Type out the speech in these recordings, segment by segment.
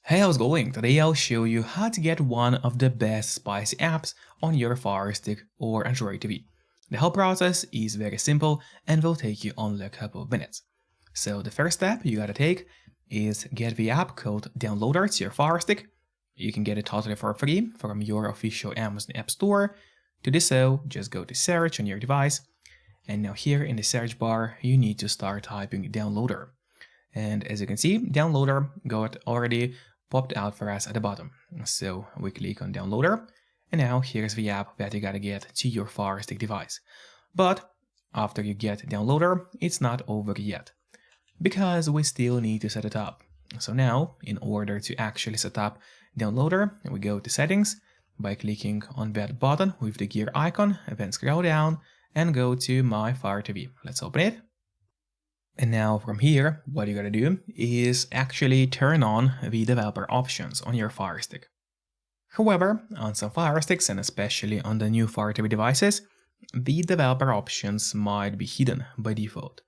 Hey, how's it going? Today I'll show you how to get one of the best spicy apps on your Fire Stick or Android TV. The whole process is very simple and will take you only a couple of minutes. So the first step you gotta take is get the app called Downloader to your Fire Stick. You can get it totally for free from your official Amazon App Store. To do so, just go to search on your device. And now here in the search bar, you need to start typing Downloader. And as you can see, Downloader got already popped out for us at the bottom. So we click on Downloader, and now here's the app that you gotta get to your Fire Stick device. But after you get Downloader, it's not over yet, because we still need to set it up. So now, in order to actually set up Downloader, we go to Settings by clicking on that button with the gear icon, and then scroll down and go to My Fire TV. Let's open it. And now from here, what you gotta do is actually turn on the developer options on your Fire Stick. However, on some Fire Sticks and especially on the new Fire TV devices, the developer options might be hidden by default.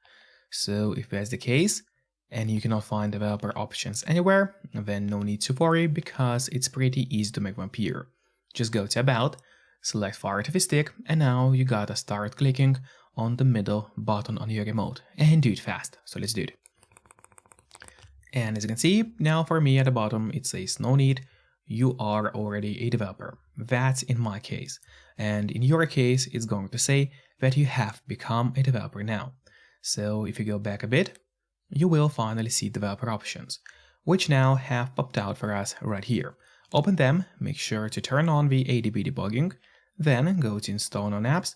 So if that's the case, and you cannot find developer options anywhere, then no need to worry because it's pretty easy to make them appear. Just go to About, select Fire TV Stick, and now you gotta start clicking on the middle button on your remote and do it fast. So let's do it. And as you can see, now for me at the bottom it says no need, you are already a developer. That's in my case. And in your case, it's going to say that you have become a developer now. So if you go back a bit, you will finally see developer options, which now have popped out for us right here. Open them, make sure to turn on the ADB debugging, then go to Install on Apps.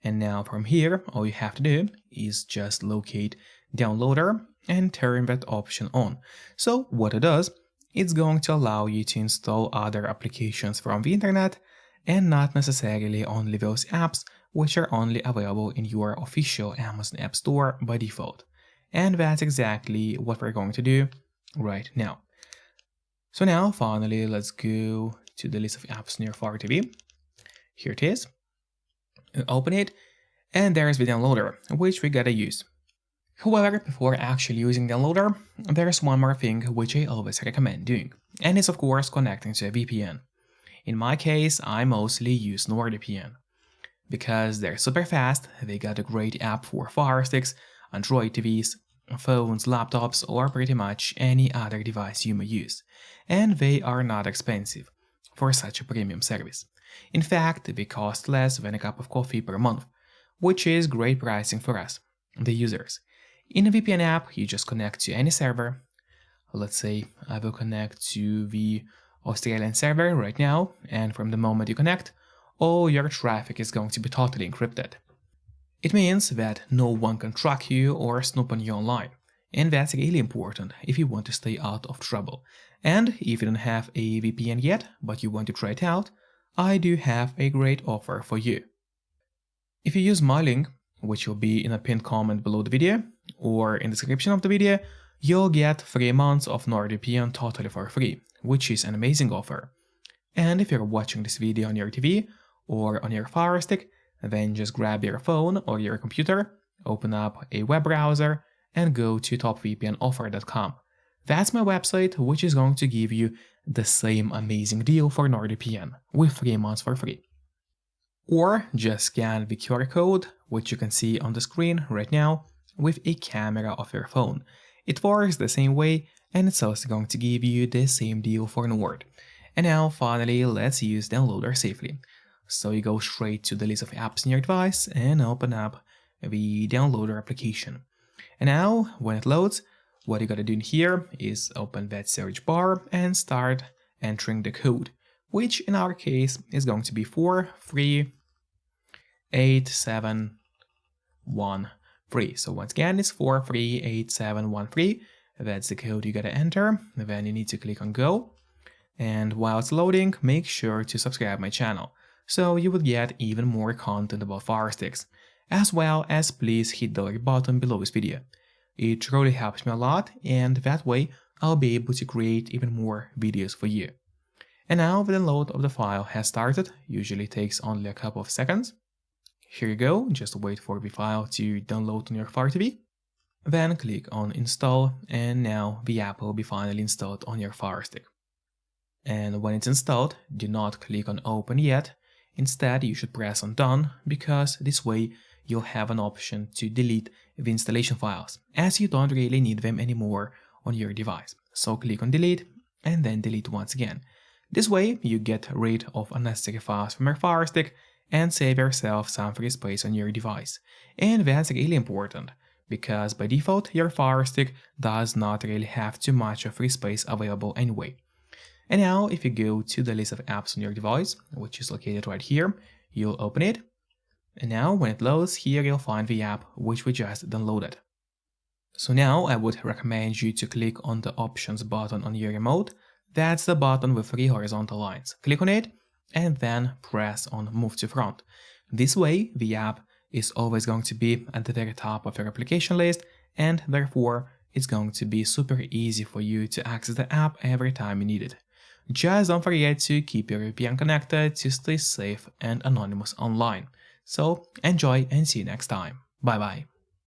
And now from here, all you have to do is just locate Downloader and turn that option on. So what it does, it's going to allow you to install other applications from the internet and not necessarily only those apps which are only available in your official Amazon App Store by default. And that's exactly what we're going to do right now. So now finally, let's go to the list of apps near Fire TV. Here it is. Open it, and there's the Downloader, which we gotta use. However, before actually using Downloader, there's one more thing which I always recommend doing, and it's of course connecting to a VPN. In my case, I mostly use NordVPN, because they're super fast, they got a great app for Fire Sticks, Android TVs, phones, laptops, or pretty much any other device you may use, and they are not expensive for such a premium service. In fact, they cost less than a cup of coffee per month, which is great pricing for us, the users. In a VPN app, you just connect to any server. Let's say I will connect to the Australian server right now, and from the moment you connect, all your traffic is going to be totally encrypted. It means that no one can track you or snoop on you online, and that's really important if you want to stay out of trouble. And if you don't have a VPN yet, but you want to try it out, I do have a great offer for you. If you use my link, which will be in a pinned comment below the video or in the description of the video, you'll get 3 months of NordVPN totally for free, which is an amazing offer. And if you're watching this video on your TV or on your Fire Stick, then just grab your phone or your computer, open up a web browser, and go to topvpnoffer.com. That's my website, which is going to give you the same amazing deal for NordVPN with 3 months for free. Or just scan the QR code, which you can see on the screen right now, with a camera of your phone. It works the same way, and it's also going to give you the same deal for Nord. And now finally, let's use Downloader safely. So you go straight to the list of apps in your device and open up the Downloader application. And now, when it loads, what you gotta do in here is open that search bar and start entering the code, which in our case is going to be 4387113. So once again, it's 4387113. That's the code you gotta enter. Then you need to click on Go. And while it's loading, make sure to subscribe my channel, so you will get even more content about Fire Sticks, as well as please hit the like button below this video. It truly helps me a lot, and that way I'll be able to create even more videos for you. And now the download of the file has started, usually takes only a couple of seconds. Here you go, just wait for the file to download on your Fire TV. Then click on Install, and now the app will be finally installed on your Fire Stick. And when it's installed, do not click on Open yet. Instead, you should press on Done, because this way you'll have an option to delete the installation files, as you don't really need them anymore on your device. So click on Delete and then delete once again. This way you get rid of unnecessary files from your Fire Stick and save yourself some free space on your device. And that's really important, because by default your Fire Stick does not really have too much of free space available anyway. And now if you go to the list of apps on your device, which is located right here, you'll open it. And now when it loads, here you'll find the app which we just downloaded. So now I would recommend you to click on the Options button on your remote. That's the button with 3 horizontal lines. Click on it and then press on Move to Front. This way the app is always going to be at the very top of your application list, and therefore it's going to be super easy for you to access the app every time you need it. Just don't forget to keep your VPN connected to stay safe and anonymous online. So enjoy and see you next time. Bye bye.